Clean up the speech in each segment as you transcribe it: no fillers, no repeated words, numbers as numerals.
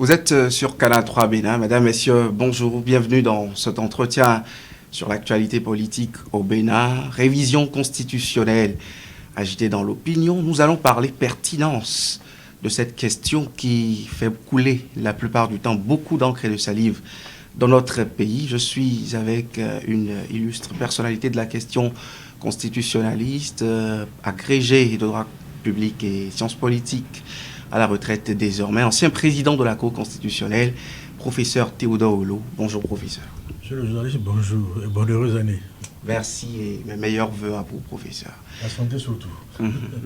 Vous êtes sur Canal 3 Bénin. Mesdames, Messieurs, bonjour. Bienvenue dans cet entretien sur l'actualité politique au Bénin. Révision constitutionnelle agitée dans l'opinion. Nous allons parler pertinence de cette question qui fait couler la plupart du temps beaucoup d'encre et de salive dans notre pays. Je suis avec une illustre personnalité de la question constitutionnaliste, agrégé de droit public et sciences politiques à la retraite désormais, ancien président de la Cour constitutionnelle, professeur Théodore Olo. Bonjour professeur. Monsieur le journaliste, bonjour et bonne heureuse année. Merci et mes meilleurs voeux à vous professeur. La santé surtout.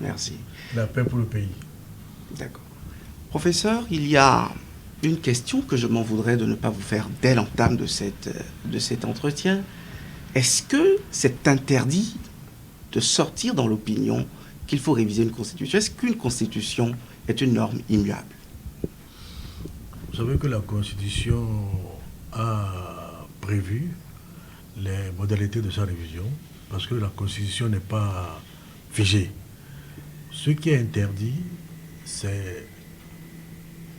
Merci. La paix pour le pays. D'accord. Professeur, il y a une question que je m'en voudrais de ne pas vous faire dès l'entame de cet entretien. Est-ce que c'est interdit de sortir dans l'opinion qu'il faut réviser une constitution? Est-ce qu'une constitution est une norme immuable? Vous savez que la Constitution a prévu les modalités de sa révision, parce que la Constitution n'est pas figée. Ce qui est interdit, c'est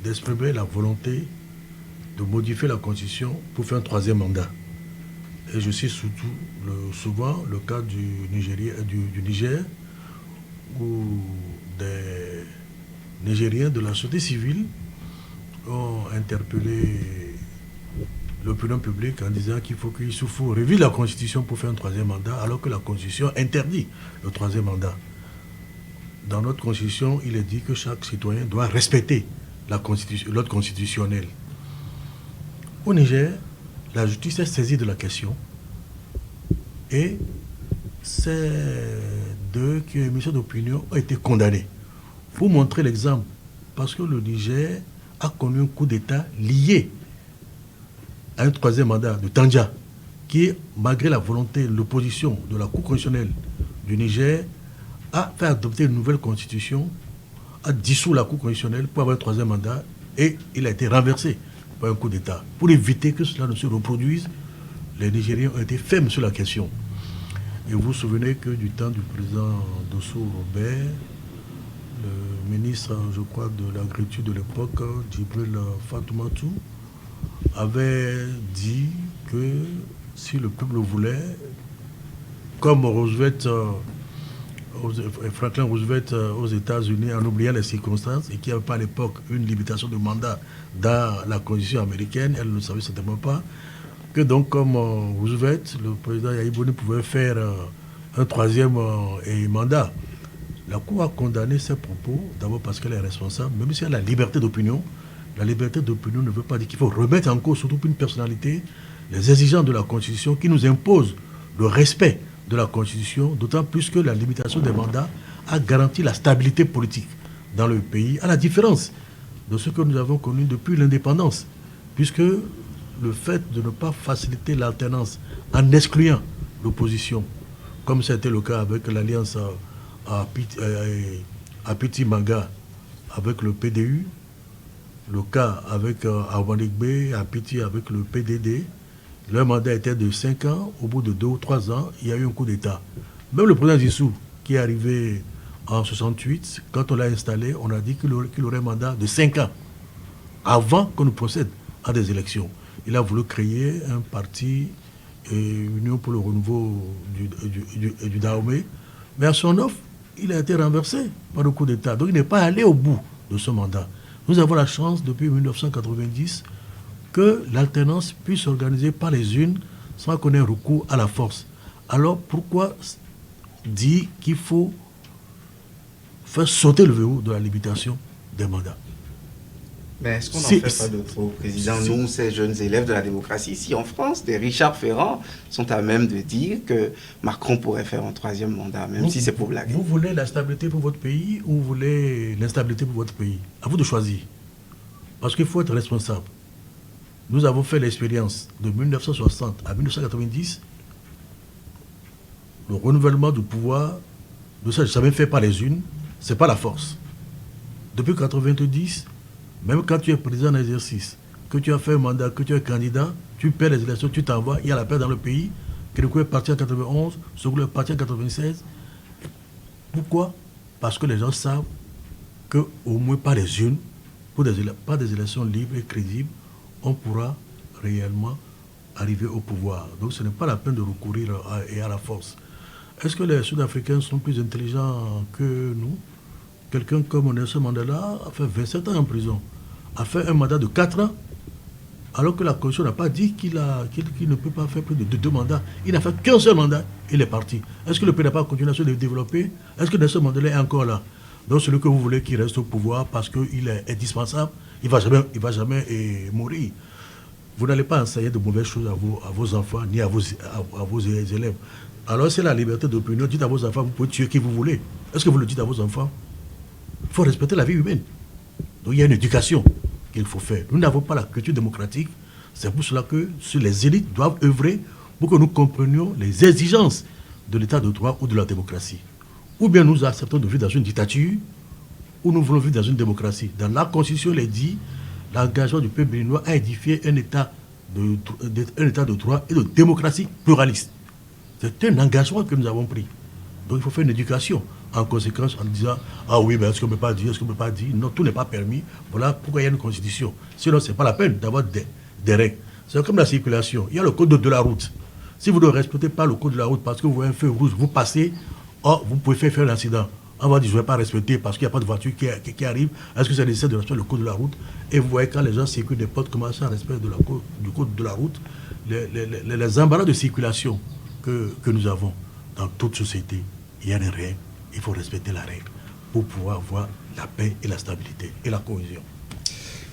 d'exprimer la volonté de modifier la Constitution pour faire un troisième mandat. Et je cite souvent le cas du Niger, où des Nigériens de la société civile ont interpellé l'opinion publique en disant qu'il faut réviser la Constitution pour faire un troisième mandat, alors que la Constitution interdit le troisième mandat. Dans notre Constitution, il est dit que chaque citoyen doit respecter l'ordre constitutionnel. Au Niger, la justice est saisie de la question et ces deux qui ont émis cette opinion ont été condamnés. Pour montrer l'exemple, parce que le Niger a connu un coup d'État lié à un troisième mandat de Tandja, qui, malgré la volonté de l'opposition de la Cour constitutionnelle du Niger, a fait adopter une nouvelle constitution, a dissous la Cour constitutionnelle pour avoir un troisième mandat, et il a été renversé par un coup d'État. Pour éviter que cela ne se reproduise, les Nigériens ont été fermes sur la question. Et vous vous souvenez que du temps du président Dosso Robert, le ministre, je crois, de l'agriculture de l'époque, Djibril Fatoumata, avait dit que si le peuple voulait, comme Franklin Roosevelt aux États-Unis, en oubliant les circonstances, et qu'il n'y avait pas à l'époque une limitation de mandat dans la Constitution américaine, elle ne le savait certainement pas, que donc comme Roosevelt, le président Yahya Boni pouvait faire un troisième mandat. La Cour a condamné ces propos, d'abord parce qu'elle est responsable, même si elle a la liberté d'opinion. La liberté d'opinion ne veut pas dire qu'il faut remettre en cause, surtout pour une personnalité, les exigences de la Constitution qui nous imposent le respect de la Constitution, d'autant plus que la limitation des mandats a garanti la stabilité politique dans le pays, à la différence de ce que nous avons connu depuis l'indépendance, puisque le fait de ne pas faciliter l'alternance en excluant l'opposition, comme c'était le cas avec l'alliance à Petit Manga avec le PDU, le cas avec Awanikbe, à Petit avec le PDD, leur mandat était de 5 ans. Au bout de 2 ou 3 ans, il y a eu un coup d'État. Même le président Zissou, qui est arrivé en 68, quand on l'a installé, on a dit qu'il aurait un mandat de 5 ans, avant qu'on ne procède à des élections. Il a voulu créer un parti, Union pour le renouveau du Dahomey, mais à son offre, il a été renversé par le coup d'État. Donc il n'est pas allé au bout de ce mandat. Nous avons la chance, depuis 1990, que l'alternance puisse s'organiser par les unes sans qu'on ait recours à la force. Alors pourquoi dire qu'il faut faire sauter le verrou de la limitation des mandats? Mais est-ce qu'on n'en fait pas de trop, Président? Nous, ces jeunes élèves de la démocratie, ici en France, des Richard Ferrand sont à même de dire que Macron pourrait faire un troisième mandat, même si c'est pour blaguer. Vous voulez la stabilité pour votre pays ou vous voulez l'instabilité pour votre pays? À vous de choisir. Parce qu'il faut être responsable. Nous avons fait l'expérience de 1960 à 1990. Le renouvellement du pouvoir, de ça, jamais fait par les unes, ce n'est pas la force. Depuis 1990, même quand tu es président en exercice, que tu as fait un mandat, que tu es candidat, tu perds les élections, tu t'envoies, il y a la paix dans le pays. Kérékou est parti en 91, Soglo est parti en 96. Pourquoi? Parce que les gens savent qu'au moins par les unes, par des élections libres et crédibles, on pourra réellement arriver au pouvoir. Donc ce n'est pas la peine de recourir à la force. Est-ce que les Sud-Africains sont plus intelligents que nous? Quelqu'un comme Nelson Mandela a fait 27 ans en prison, a fait un mandat de 4 ans, alors que la Constitution n'a pas dit qu'il ne peut pas faire plus de 2 mandats. Il n'a fait qu'un seul mandat, il est parti. Est-ce que le pays n'a pas continué à se développer? Est-ce que Nelson Mandela est encore là? Donc celui que vous voulez qu'il reste au pouvoir parce qu'il est indispensable, il ne va jamais mourir. Vous n'allez pas enseigner de mauvaises choses à vos enfants ni à vos élèves. Alors c'est la liberté d'opinion. Dites à vos enfants, vous pouvez tuer qui vous voulez. Est-ce que vous le dites à vos enfants? Il faut respecter la vie humaine. Donc il y a une éducation qu'il faut faire. Nous n'avons pas la culture démocratique. C'est pour cela que les élites doivent œuvrer pour que nous comprenions les exigences de l'état de droit ou de la démocratie. Ou bien nous acceptons de vivre dans une dictature, ou nous voulons vivre dans une démocratie. Dans la Constitution, il est dit, l'engagement du peuple béninois a édifié un état de droit et de démocratie pluraliste. C'est un engagement que nous avons pris. Donc il faut faire une éducation. En conséquence, en disant, ah oui, mais est-ce qu'on ne peut pas dire, est-ce qu'on ne peut pas dire? Non, tout n'est pas permis. Voilà pourquoi il y a une constitution. Sinon, ce n'est pas la peine d'avoir des règles. C'est comme la circulation. Il y a le code de la route. Si vous ne respectez pas le code de la route parce que vous voyez un feu rouge, vous passez, vous pouvez faire un accident. On va dire, je ne vais pas respecter parce qu'il n'y a pas de voiture qui arrive. Est-ce que c'est nécessaire de respecter le code de la route? Et vous voyez quand les gens circulent, des potes commencent à respecter du code de la route, les embarras de circulation que nous avons dans toute société, il y a des règles. Il faut respecter la règle pour pouvoir avoir la paix et la stabilité et la cohésion.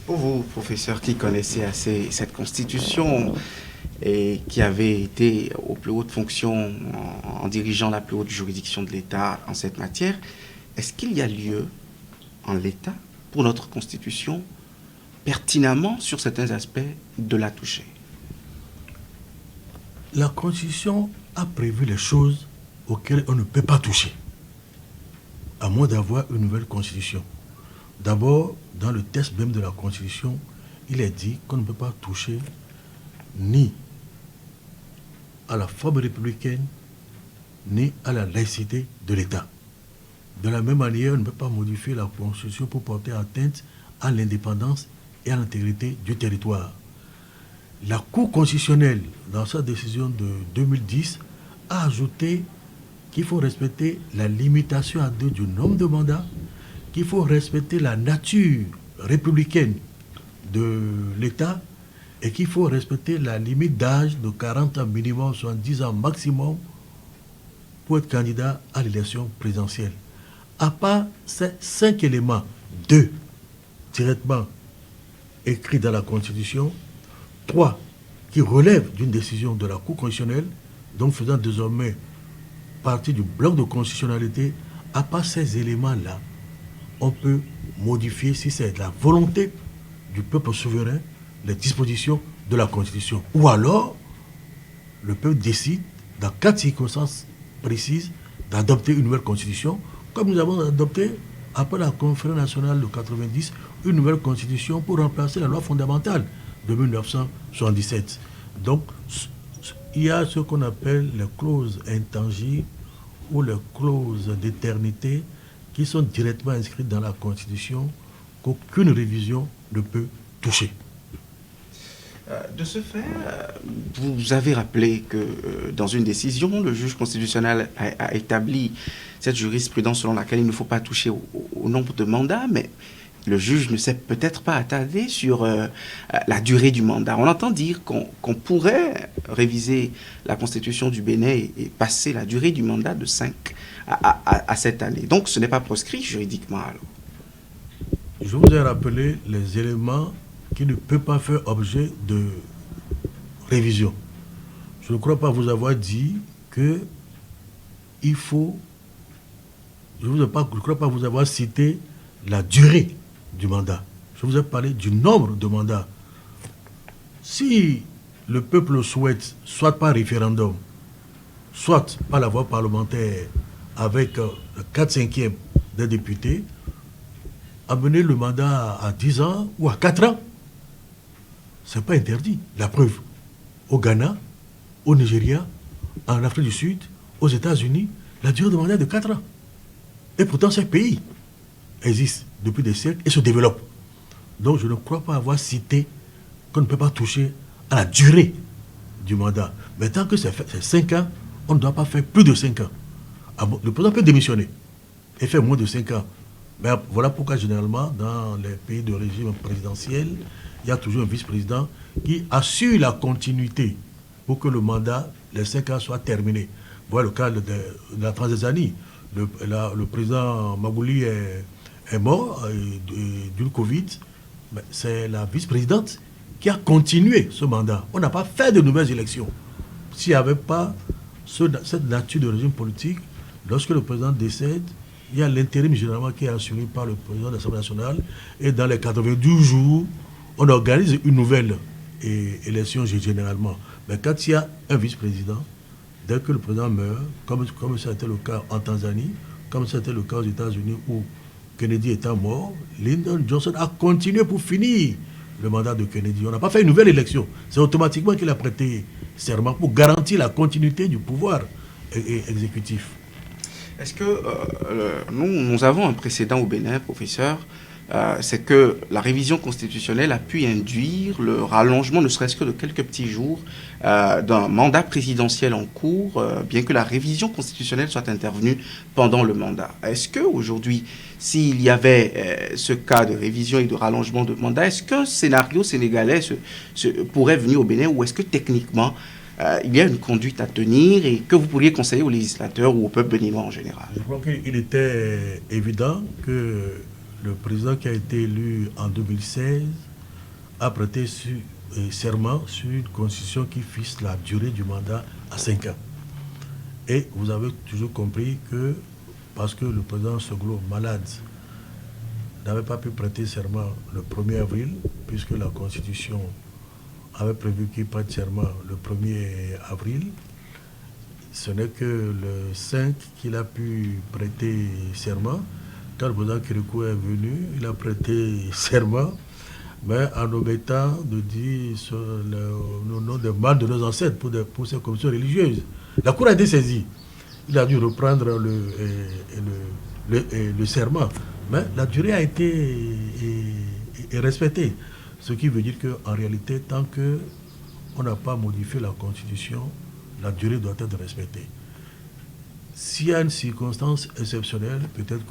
Pour vous, professeur, qui connaissez assez cette constitution et qui avait été aux plus hautes fonctions en dirigeant la plus haute juridiction de l'État en cette matière, est-ce qu'il y a lieu en l'État pour notre constitution pertinemment sur certains aspects de la toucher? La constitution a prévu les choses auxquelles on ne peut pas toucher, à moins d'avoir une nouvelle constitution. D'abord, dans le texte même de la constitution, il est dit qu'on ne peut pas toucher ni à la forme républicaine, ni à la laïcité de l'État. De la même manière, on ne peut pas modifier la constitution pour porter atteinte à l'indépendance et à l'intégrité du territoire. La Cour constitutionnelle, dans sa décision de 2010, a ajouté qu'il faut respecter la limitation à 2 du nombre de mandats, qu'il faut respecter la nature républicaine de l'État et qu'il faut respecter la limite d'âge de 40 ans minimum, 70 ans maximum pour être candidat à l'élection présidentielle. À part ces 5 éléments, 2 directement écrits dans la Constitution, 3 qui relèvent d'une décision de la Cour constitutionnelle, donc faisant désormais partie du bloc de constitutionnalité, à part ces éléments-là, on peut modifier, si c'est la volonté du peuple souverain, les dispositions de la Constitution. Ou alors, le peuple décide, dans 4 circonstances précises, d'adopter une nouvelle Constitution, comme nous avons adopté, après la conférence nationale de 90, une nouvelle Constitution pour remplacer la loi fondamentale de 1977. Donc, il y a ce qu'on appelle les clauses intangibles ou les clauses d'éternité qui sont directement inscrites dans la Constitution qu'aucune révision ne peut toucher. De ce fait, vous avez rappelé que dans une décision, le juge constitutionnel a établi cette jurisprudence selon laquelle il ne faut pas toucher au nombre de mandats, mais le juge ne s'est peut-être pas attardé sur la durée du mandat. On entend dire qu'on pourrait réviser la constitution du Bénin et passer la durée du mandat de 5 à 7 années. Donc ce n'est pas proscrit juridiquement alors. Je vous ai rappelé les éléments qui ne peuvent pas faire objet de révision. Je ne crois pas vous avoir dit que il faut... Je ne crois pas vous avoir cité la durée du mandat. Je vous ai parlé du nombre de mandats. Si le peuple souhaite, soit par référendum, soit par la voie parlementaire, avec le 4/5 des députés, amener le mandat à 10 ans ou à 4 ans, ce n'est pas interdit. La preuve, au Ghana, au Nigeria, en Afrique du Sud, aux États-Unis, la durée de mandat est de 4 ans. Et pourtant, ces pays existent depuis des siècles et se développent. Donc je ne crois pas avoir cité qu'on ne peut pas toucher à la durée du mandat. Mais tant que c'est 5 ans, on ne doit pas faire plus de 5 ans. Ah bon, le président peut démissionner et faire moins de 5 ans. Mais voilà pourquoi généralement, dans les pays de régime présidentiel, il y a toujours un vice-président qui assure la continuité pour que le mandat, les 5 ans, soit terminé. Voilà le cas de la Tanzanie. Le président Maguli est mort d'une Covid. C'est la vice-présidente qui a continué ce mandat. On n'a pas fait de nouvelles élections. S'il n'y avait pas cette nature de régime politique, lorsque le président décède, il y a l'intérim généralement qui est assuré par le président de l'Assemblée nationale. Et dans les 92 jours, on organise une nouvelle élection généralement. Mais quand il y a un vice-président, dès que le président meurt, comme ça a été le cas en Tanzanie, comme ça a été le cas aux États-Unis où Kennedy étant mort, Lyndon Johnson a continué pour finir le mandat de Kennedy. On n'a pas fait une nouvelle élection. C'est automatiquement qu'il a prêté serment pour garantir la continuité du pouvoir exécutif. Est-ce que nous avons un précédent au Bénin, professeur, c'est que la révision constitutionnelle a pu induire le rallongement, ne serait-ce que de quelques petits jours, d'un mandat présidentiel en cours, bien que la révision constitutionnelle soit intervenue pendant le mandat. Est-ce qu'aujourd'hui, s'il y avait ce cas de révision et de rallongement de mandat, est-ce qu'un scénario sénégalais pourrait venir au Bénin, ou est-ce que techniquement, il y a une conduite à tenir et que vous pourriez conseiller aux législateurs ou au peuple béninois en général? Je crois qu'il était évident que le président qui a été élu en 2016 a prêté serment sur une constitution qui fixe la durée du mandat à 5 ans. Et vous avez toujours compris que, parce que le président Soglo, malade, n'avait pas pu prêter serment le 1er avril, puisque la constitution avait prévu qu'il prête serment le 1er avril. Ce n'est que le 5 qu'il a pu prêter serment. Quand le président Kirikou est venu, il a prêté serment, mais en omettant de dire le nom des mal de nos ancêtres pour ces commissions religieuses. La Cour a été saisie. Il a dû reprendre le serment. Mais la durée a été respectée. Ce qui veut dire qu'en réalité, tant qu'on n'a pas modifié la Constitution, la durée doit être respectée. S'il y a une circonstance exceptionnelle, peut-être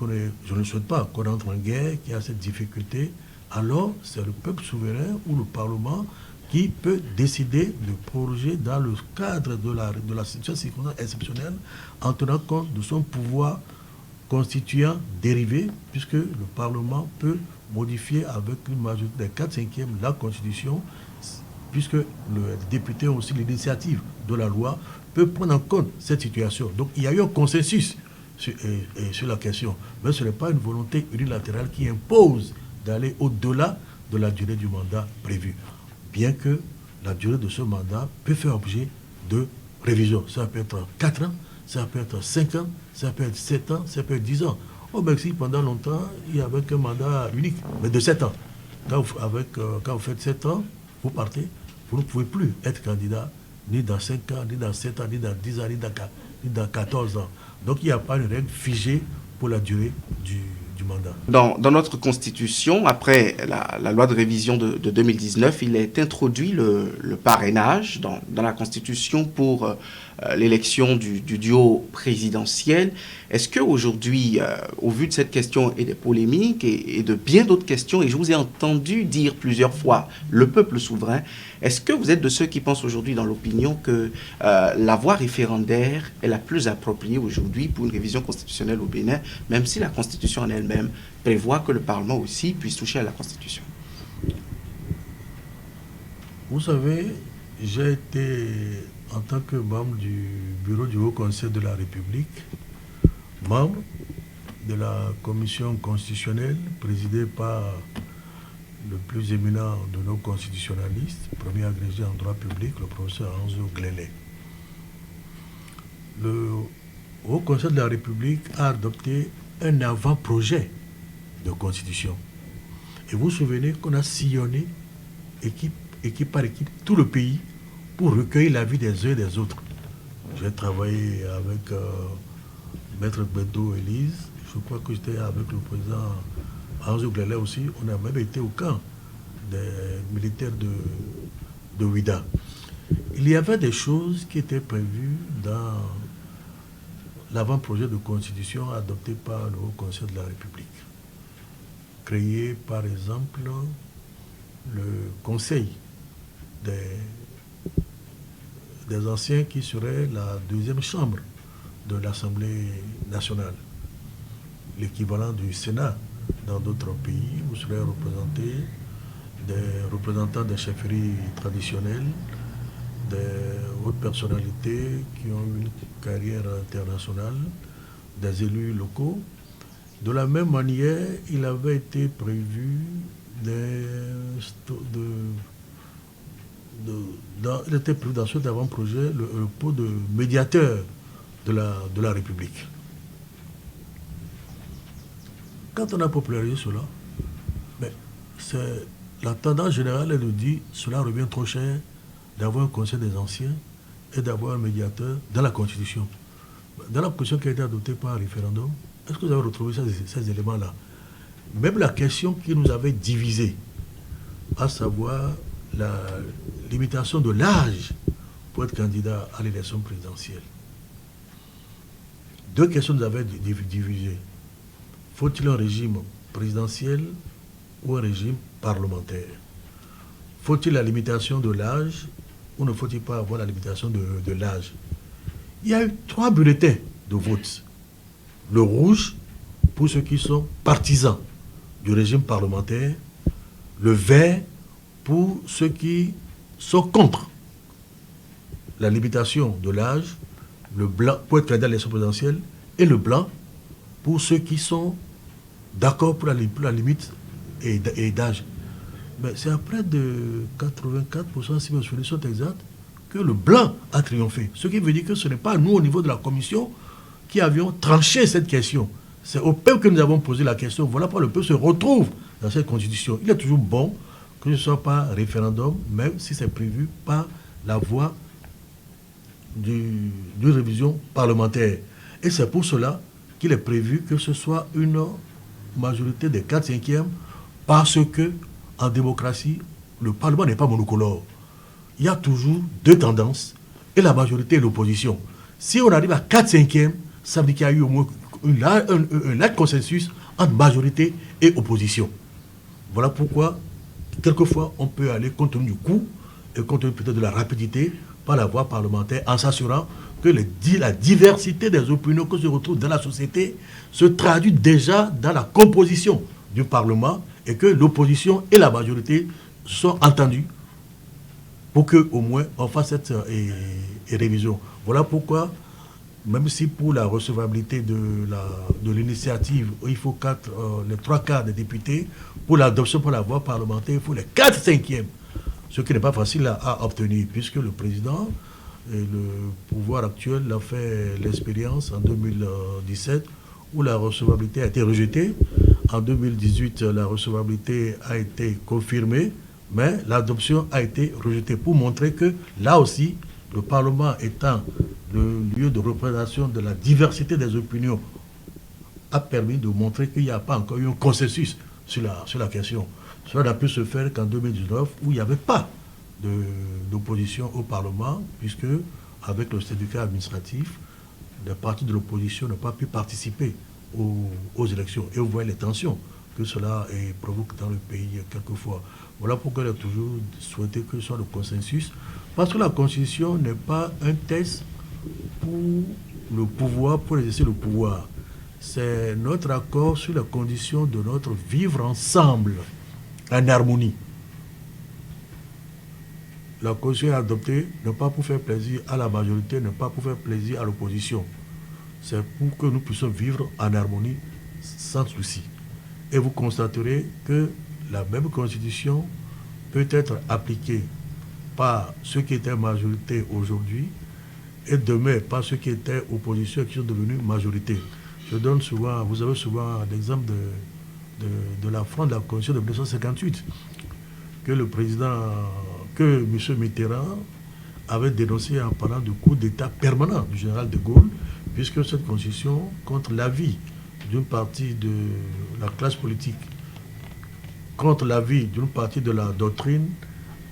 je ne souhaite pas qu'on entre en guerre, qu'il y a cette difficulté, alors c'est le peuple souverain ou le Parlement qui peut décider de proroger dans le cadre de la circonstance exceptionnelle en tenant compte de son pouvoir constituant dérivé, puisque le Parlement peut modifier avec une majorité des 4/5 la Constitution, puisque le député a aussi l'initiative de la loi, peut prendre en compte cette situation. Donc il y a eu un consensus sur la question, mais ce n'est pas une volonté unilatérale qui impose d'aller au-delà de la durée du mandat prévu, bien que la durée de ce mandat peut faire objet de révision. Ça peut être 4 ans, ça peut être 5 ans, ça peut être 7 ans, ça peut être 10 ans. Au Mexique, pendant longtemps, il y avait un mandat unique, mais de 7 ans. Quand vous faites 7 ans, vous partez, vous ne pouvez plus être candidat ni dans 5 ans, ni dans 7 ans, ni dans 10 ans, ni dans 14 ans. Donc il n'y a pas une règle figée pour la durée du mandat. Dans notre constitution, après la loi de révision de 2019, il est introduit le parrainage dans la constitution pour l'élection du duo présidentiel. Est-ce qu'aujourd'hui, au vu de cette question et des polémiques et de bien d'autres questions, et je vous ai entendu dire plusieurs fois le peuple souverain, est-ce que vous êtes de ceux qui pensent aujourd'hui dans l'opinion que la voie référendaire est la plus appropriée aujourd'hui pour une révision constitutionnelle au Bénin, même si la constitution en elle-même prévoit que le Parlement aussi puisse toucher à la constitution? Vous savez, j'ai été, en tant que membre du bureau du Haut Conseil de la République, membre de la commission constitutionnelle présidée par le plus éminent de nos constitutionnalistes, premier agrégé en droit public, le professeur Anzo Glélé. Le Haut Conseil de la République a adopté un avant-projet de constitution. Et vous vous souvenez qu'on a sillonné, équipe par équipe, tout le pays pour recueillir l'avis des uns et des autres. J'ai travaillé avec Maître Bedo Élise, je crois que j'étais avec le président Anzo Glélé aussi, on a même été au camp des militaires de Ouida. Il y avait des choses qui étaient prévues dans l'avant-projet de constitution adopté par le Haut Conseil de la République. Créer, par exemple, le conseil des anciens qui serait la deuxième chambre de l'Assemblée nationale, l'équivalent du Sénat dans d'autres pays, où seraient représentés des représentants des chefferies traditionnelles, des hautes personnalités qui ont une carrière internationale, des élus locaux. De la même manière, il avait été prévu il était prévu dans cet avant-projet le poste de médiateur de la République. Quand on a popularisé cela, la tendance générale est de dire cela revient trop cher d'avoir un conseil des anciens et d'avoir un médiateur dans la Constitution. Dans la Constitution qui a été adoptée par référendum, est-ce que vous avez retrouvé ces éléments-là? Même la question qui nous avait divisés, à savoir la limitation de l'âge pour être candidat à l'élection présidentielle. Deux questions nous avaient divisés. Faut-il un régime présidentiel ou un régime parlementaire? Faut-il la limitation de l'âge ou ne faut-il pas avoir la limitation de l'âge? Il y a eu 3 bulletins de vote. Le rouge pour ceux qui sont partisans du régime parlementaire, le vert pour ceux qui sont contre la limitation de l'âge, le blanc pour être candidat à l'élection présidentielle et le blanc pour ceux qui sont d'accord pour la limite et d'âge. Mais c'est à près de 84%, si mes souvenirs sont exacts, que le blanc a triomphé. Ce qui veut dire que ce n'est pas nous, au niveau de la commission, qui avions tranché cette question. C'est au peuple que nous avons posé la question. Voilà pourquoi le peuple se retrouve dans cette constitution. Il est toujours bon que ce ne soit pas référendum, même si c'est prévu par la voie d'une révision parlementaire. Et c'est pour cela qu'il est prévu que ce soit une majorité des 4/5e, parce que en démocratie, le Parlement n'est pas monocolore. Il y a toujours 2 tendances, et la majorité et l'opposition. Si on arrive à 4/5e, ça veut dire qu'il y a eu au moins un large consensus entre majorité et opposition. Voilà pourquoi, quelquefois, on peut aller compte tenu du coût et compte tenu peut-être de la rapidité par la voie parlementaire, en s'assurant que la diversité des opinions que se retrouvent dans la société se traduit déjà dans la composition du Parlement et que l'opposition et la majorité sont entendues pour qu'au moins on fasse cette révision. Voilà pourquoi, même si pour la recevabilité de l'initiative, il faut les 3/4 des députés, pour l'adoption par la voie parlementaire, il faut les 4/5e. Ce qui n'est pas facile à obtenir, puisque le président et le pouvoir actuel a fait l'expérience en 2017, où la recevabilité a été rejetée. En 2018, la recevabilité a été confirmée, mais l'adoption a été rejetée, pour montrer que, là aussi, le Parlement étant le lieu de représentation de la diversité des opinions, a permis de montrer qu'il n'y a pas encore eu un consensus sur la question. Cela n'a pu se faire qu'en 2019, où il n'y avait pas d'opposition au Parlement, puisque, avec le syndicat administratif, les partis de l'opposition n'ont pas pu participer aux élections. Et vous voyez les tensions que cela provoque dans le pays quelquefois. Voilà pourquoi il a toujours souhaité que ce soit le consensus, parce que la Constitution n'est pas un test pour le pouvoir, pour exercer le pouvoir. C'est notre accord sur les conditions de notre vivre ensemble, en harmonie. La Constitution est adoptée, non pas pour faire plaisir à la majorité, non pas pour faire plaisir à l'opposition. C'est pour que nous puissions vivre en harmonie sans souci. Et vous constaterez que la même Constitution peut être appliquée par ceux qui étaient majorité aujourd'hui et demain par ceux qui étaient opposition et qui sont devenus majorité. Vous avez souvent l'exemple de la France de la Constitution de 1958, que M. Mitterrand avait dénoncé en parlant du coup d'État permanent du général de Gaulle, puisque cette Constitution, contre l'avis d'une partie de la classe politique contre l'avis d'une partie de la doctrine,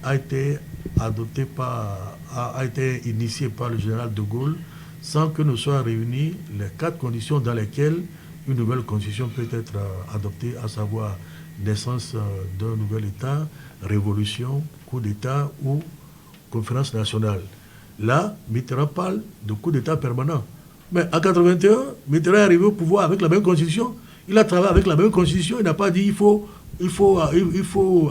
a été a été initié par le général de Gaulle sans que ne soient réunies les 4 conditions dans lesquelles une nouvelle constitution peut être adoptée, à savoir naissance d'un nouvel État, révolution, coup d'État ou conférence nationale. Là, Mitterrand parle de coup d'État permanent. Mais en 81, Mitterrand est arrivé au pouvoir avec la même constitution. Il a travaillé avec la même constitution. Il n'a pas dit il faut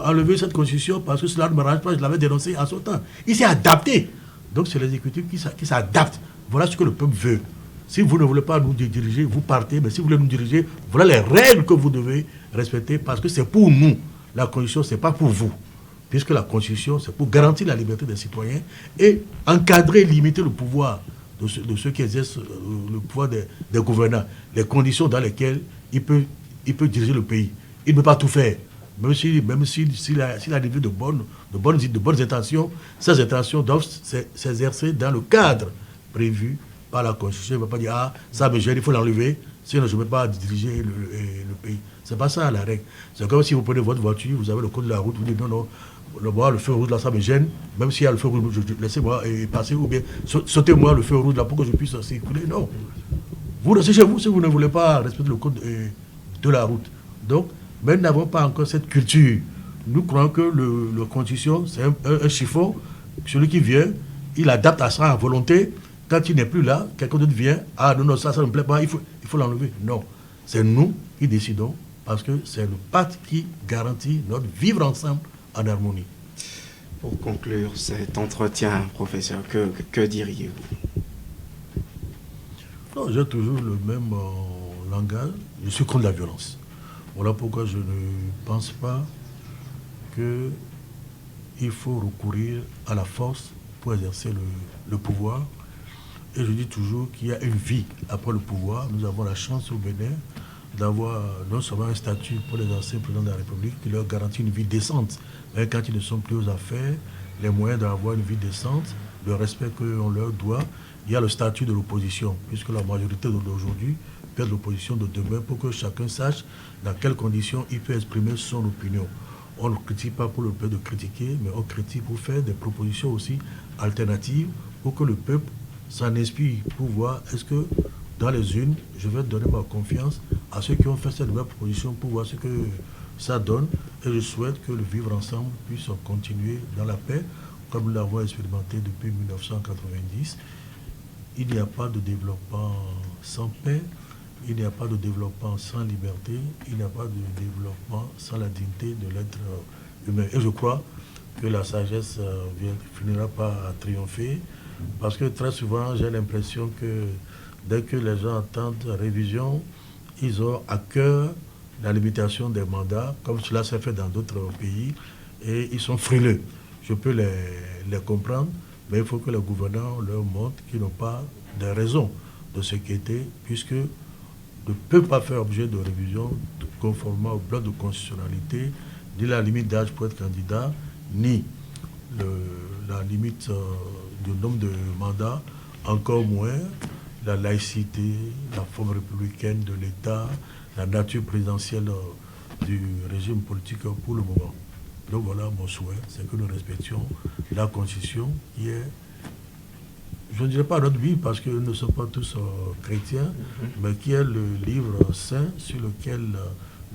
enlever cette constitution parce que cela ne m'arrange pas. Je l'avais dénoncé à son temps. Il s'est adapté. Donc c'est l'exécutif qui s'adapte. Voilà ce que le peuple veut. Si vous ne voulez pas nous diriger, vous partez. Mais si vous voulez nous diriger, voilà les règles que vous devez respecter parce que c'est pour nous. La constitution, ce n'est pas pour vous. Puisque la constitution, c'est pour garantir la liberté des citoyens et encadrer et limiter le pouvoir de ceux qui exercent le pouvoir des gouvernants. Les conditions dans lesquelles il peut diriger le pays. Il ne peut pas tout faire. Même s'il a des de bonnes intentions, ces intentions doivent s'exercer dans le cadre prévu par la Constitution. Il ne va pas dire, ah, ça me gêne, il faut l'enlever, sinon je ne peux pas diriger le pays. Ce n'est pas ça la règle. C'est comme si vous prenez votre voiture, vous avez le code de la route, vous dites non, le feu rouge là, ça me gêne, même s'il y a le feu rouge, laissez-moi passer, ou bien sautez-moi le feu rouge là pour que je puisse circuler. Non. Vous restez chez vous si vous ne voulez pas respecter le code de la route. Donc, mais nous n'avons pas encore cette culture. Nous croyons que la Constitution, c'est un chiffon. Celui qui vient, il adapte à ça à volonté. Quand il n'est plus là, quelqu'un d'autre vient. Ah non, ça ne me plaît pas, il faut l'enlever. Non. C'est nous qui décidons parce que c'est le pacte qui garantit notre vivre ensemble en harmonie. Pour conclure cet entretien, professeur, que diriez-vous? Non, j'ai toujours le même langage. Je suis contre la violence. Voilà pourquoi je ne pense pas qu'il faut recourir à la force pour exercer le pouvoir. Et je dis toujours qu'il y a une vie après le pouvoir. Nous avons la chance au Bénin d'avoir non seulement un statut pour les anciens présidents de la République qui leur garantit une vie décente, mais quand ils ne sont plus aux affaires, les moyens d'avoir une vie décente, le respect qu'on leur doit. Il y a le statut de l'opposition, puisque la majorité d'aujourd'hui peut être l'opposition de demain pour que chacun sache dans quelles conditions il peut exprimer son opinion. On ne critique pas pour le peuple de critiquer, mais on critique pour faire des propositions aussi alternatives pour que le peuple s'en inspire, pour voir est-ce que dans les unes, je vais donner ma confiance à ceux qui ont fait cette nouvelle proposition pour voir ce que ça donne. Et je souhaite que le vivre ensemble puisse continuer dans la paix, comme nous l'avons expérimenté depuis 1990. Il n'y a pas de développement sans paix, il n'y a pas de développement sans liberté, il n'y a pas de développement sans la dignité de l'être humain. Et je crois que la sagesse finira par triompher, parce que très souvent, j'ai l'impression que dès que les gens entendent révision, ils ont à cœur la limitation des mandats, comme cela s'est fait dans d'autres pays, et ils sont frileux. Je peux les comprendre, mais il faut que les gouvernants leur montrent qu'ils n'ont pas de raison de s'inquiéter, puisque ne peut pas faire objet de révision conformément au bloc de constitutionnalité, ni la limite d'âge pour être candidat, ni la limite du nombre de mandats, encore moins la laïcité, la forme républicaine de l'État, la nature présidentielle du régime politique pour le moment. Donc voilà mon souhait, c'est que nous respections la Constitution qui est, je ne dirais pas notre vie parce que nous ne sommes pas tous chrétiens, mais qui est le livre saint sur lequel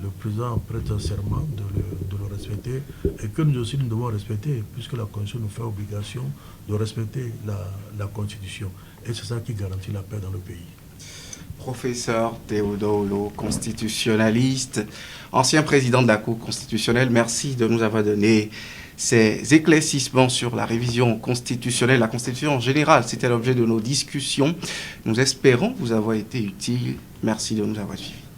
le président prête un serment de le respecter et que nous aussi nous devons respecter puisque la Constitution nous fait obligation de respecter la Constitution. Et c'est ça qui garantit la paix dans le pays. Professeur Théodore Olo, constitutionnaliste, ancien président de la Cour constitutionnelle, merci de nous avoir donné ces éclaircissements sur la révision constitutionnelle, la Constitution en général. C'était l'objet de nos discussions. Nous espérons vous avoir été utiles. Merci de nous avoir suivis.